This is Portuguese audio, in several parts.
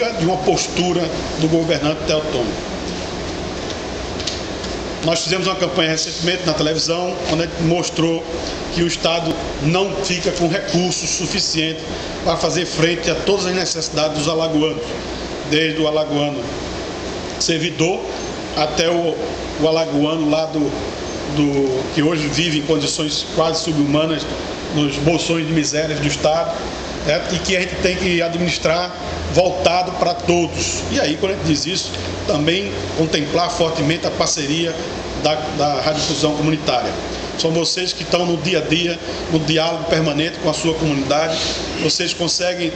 inequívoca de uma postura do governante Teotônio. Nós fizemos uma campanha recentemente na televisão, onde a gente mostrou que o Estado não fica com recursos suficientes para fazer frente a todas as necessidades dos alagoanos, desde o alagoano servidor até o alagoano lá que hoje vive em condições quase subhumanas nos bolsões de misérias do Estado, e que a gente tem que administrar voltado para todos. E aí, quando a gente diz isso, também contemplar fortemente a parceria da radiodifusão comunitária. São vocês que estão no dia a dia, no diálogo permanente com a sua comunidade. Vocês conseguem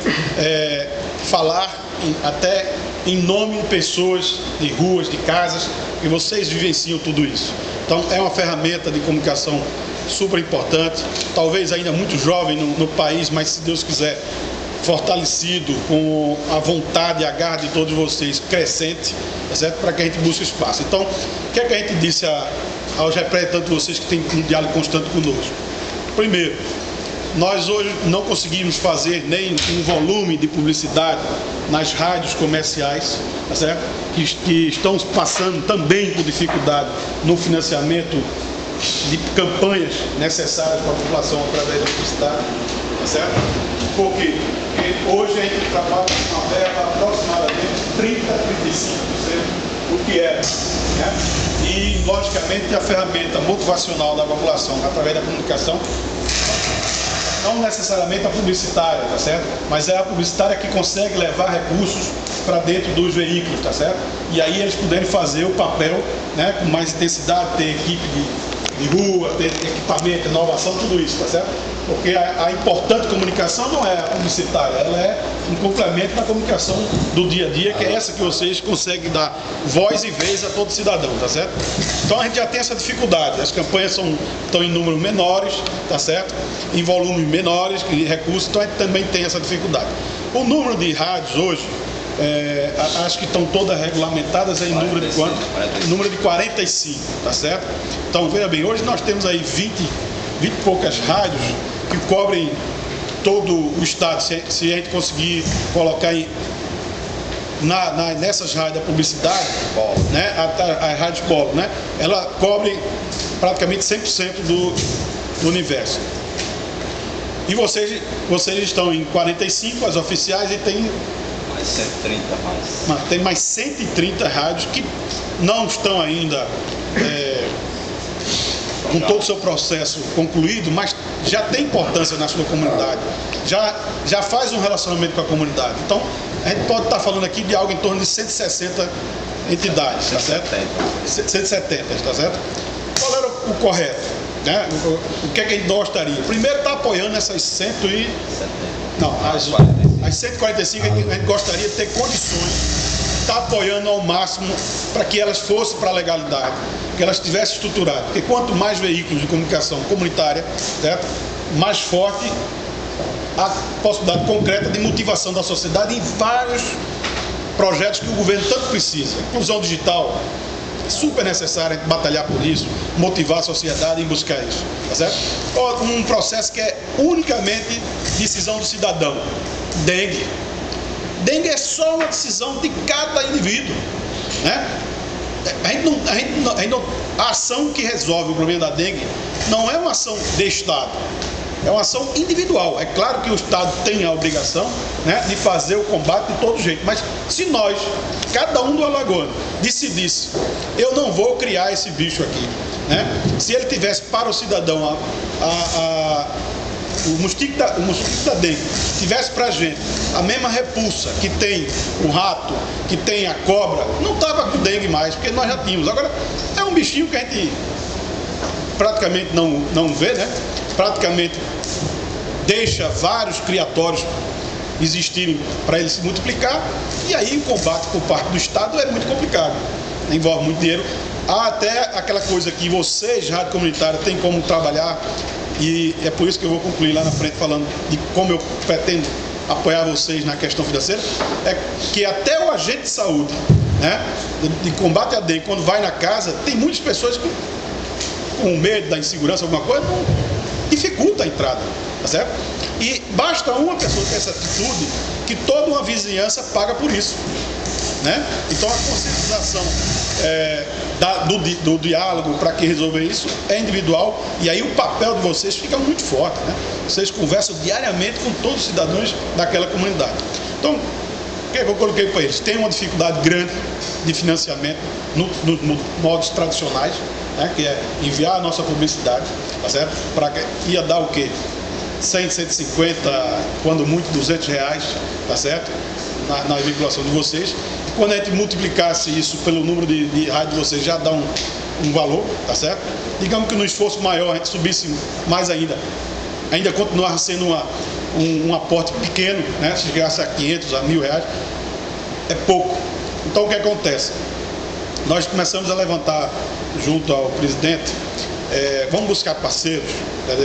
falar até em nome de pessoas, de ruas, de casas, e vocês vivenciam tudo isso. Então, é uma ferramenta de comunicação super importante, talvez ainda muito jovem no país, mas se Deus quiser, fortalecido com a vontade e a garra de todos vocês crescente, tá certo? Para que a gente busque espaço. Então, o que é que a gente disse aos representantes de vocês que têm um diálogo constante conosco? Primeiro, nós hoje não conseguimos fazer nem um volume de publicidade nas rádios comerciais, tá certo? Que estão passando também por dificuldade no financiamento de campanhas necessárias para a população através da publicidade, tá certo? Por quê? Porque hoje a gente trabalha com uma verba aproximadamente 30% a 35% do que era, né? E, logicamente, a ferramenta motivacional da população através da comunicação, não necessariamente a publicitária, tá certo? Mas é a publicitária que consegue levar recursos para dentro dos veículos, tá certo? E aí eles puderem fazer o papel, né, com mais intensidade, ter equipe de rua, ter equipamento, inovação, tudo isso, tá certo? Porque a importante comunicação não é a publicitária, ela é um complemento da comunicação do dia a dia, que é essa que vocês conseguem dar voz e vez a todo cidadão, tá certo? Então a gente já tem essa dificuldade, as campanhas estão em números menores, tá certo? Em volumes menores, de recursos, então a gente também tem essa dificuldade. O número de rádios hoje, acho que estão todas regulamentadas em número de quanto? 45. Número de 45, tá certo? Então, veja bem, hoje nós temos aí 20 e poucas rádios que cobrem todo o estado, se a gente conseguir colocar nessas rádios da publicidade, né, as rádios polo, né, ela cobre praticamente 100% do universo. E vocês estão em 45, as oficiais, e tem mais 130 mais. Tem mais 130 rádios que não estão ainda com todo o seu processo concluído, mas já tem importância na sua comunidade, já faz um relacionamento com a comunidade. Então, a gente pode estar falando aqui de algo em torno de 160 entidades, tá certo? 170, tá certo? Qual era o correto, né? O que é que a gente gostaria? Primeiro, está apoiando essas 170. Não, as 145 a gente gostaria de ter condições de estar apoiando ao máximo para que elas fossem para a legalidade, que elas estivessem estruturadas. Porque quanto mais veículos de comunicação comunitária, certo? Mais forte a possibilidade concreta de motivação da sociedade em vários projetos que o governo tanto precisa. Inclusão digital, é super necessário batalhar por isso, motivar a sociedade em buscar isso, tá certo? Um processo que é unicamente decisão do cidadão. Dengue. Dengue é só uma decisão de cada indivíduo, né? A ação que resolve o problema da dengue não é uma ação de Estado, é uma ação individual. É claro que o Estado tem a obrigação, né, de fazer o combate de todo jeito, mas se nós, cada um do alagoano, decidisse, eu não vou criar esse bicho aqui, né? Se ele tivesse para o cidadão o mosquito da dengue tivesse para a gente a mesma repulsa que tem o rato, que tem a cobra, não estava com dengue mais, porque nós já tínhamos. Agora, é um bichinho que a gente praticamente não vê, né? Praticamente deixa vários criatórios existirem para ele se multiplicar, e aí o combate por parte do Estado é muito complicado, envolve muito dinheiro. Há até aquela coisa que vocês, rádio comunitária, têm como trabalhar, e é por isso que eu vou concluir lá na frente falando de como eu pretendo apoiar vocês na questão financeira, é que até o agente de saúde, né, de combate à dengue, quando vai na casa, tem muitas pessoas que, com medo da insegurança, alguma coisa, não dificulta a entrada, tá certo? E basta uma pessoa ter essa atitude que toda uma vizinhança paga por isso, né? Então a conscientização do diálogo para que resolver isso é individual, e aí o papel de vocês fica muito forte, né? Vocês conversam diariamente com todos os cidadãos daquela comunidade. Então, o que eu coloquei para eles? Tem uma dificuldade grande de financiamento nos modos tradicionais, né? Que é enviar a nossa publicidade, tá certo? Ia dar o quê? 100, 150, quando muito R$200, tá certo? Na veiculação de vocês. E quando a gente multiplicasse isso pelo número de rádios de vocês, já dá um valor, tá certo? Digamos que no esforço maior a gente subisse mais ainda continuar sendo um aporte pequeno, né? Se chegasse a 500, a R$1.000, é pouco. Então o que acontece? Nós começamos a levantar junto ao presidente, vamos buscar parceiros,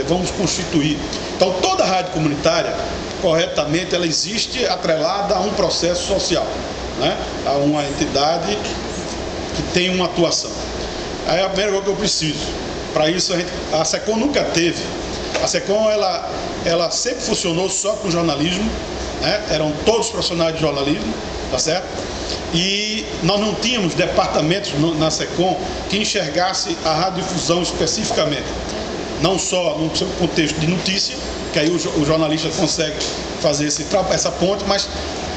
vamos constituir. Então toda a rádio comunitária, corretamente, ela existe atrelada a um processo social, né? A uma entidade que tem uma atuação. Aí a primeira coisa que eu preciso, para isso a SECOM nunca teve. A SECOM ela sempre funcionou só com jornalismo, né? Eram todos profissionais de jornalismo, tá certo? E nós não tínhamos departamentos na SECOM que enxergasse a radiodifusão especificamente, não só no seu contexto de notícia, que aí o jornalista consegue fazer essa ponte, mas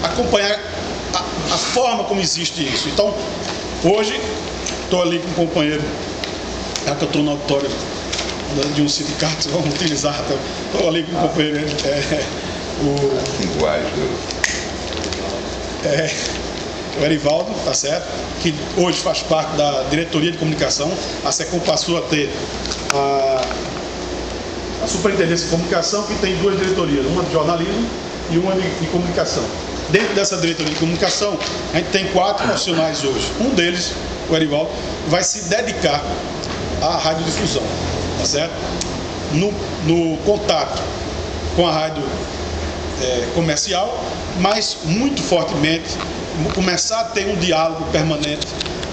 acompanhar a forma como existe isso. Então, hoje, estou ali com um companheiro, já que eu estou no auditório de um sindicato, vamos utilizar, estou ali com um companheiro, o Erivaldo, tá certo? Que hoje faz parte da diretoria de comunicação. A SECOM passou a ter a Superintendência de Comunicação, que tem duas diretorias, uma de jornalismo e uma de comunicação. Dentro dessa diretoria de comunicação, a gente tem 4 profissionais hoje. Um deles, o Erivaldo, vai se dedicar à radiodifusão, tá certo? No contato com a rádio comercial, mas muito fortemente começar a ter um diálogo permanente,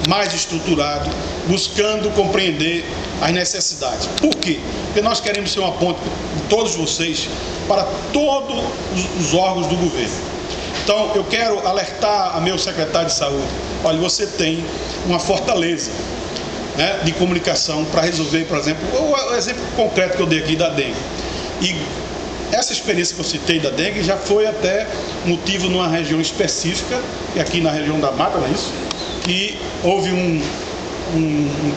mais estruturado, buscando compreender as necessidades. Por quê? Porque nós queremos ser uma ponte de todos vocês para todos os órgãos do governo. Então, eu quero alertar a meu secretário de saúde: olha, você tem uma fortaleza, né, de comunicação para resolver, por exemplo, o exemplo concreto que eu dei aqui da dengue. E essa experiência que eu citei da dengue já foi até motivo numa região específica, que é aqui na região da Mata, não é isso? Que houve um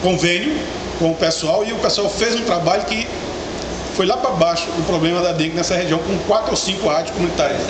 convênio com o pessoal, e o pessoal fez um trabalho que foi lá para baixo o problema da dengue nessa região, com 4 ou 5 rádios comunitárias.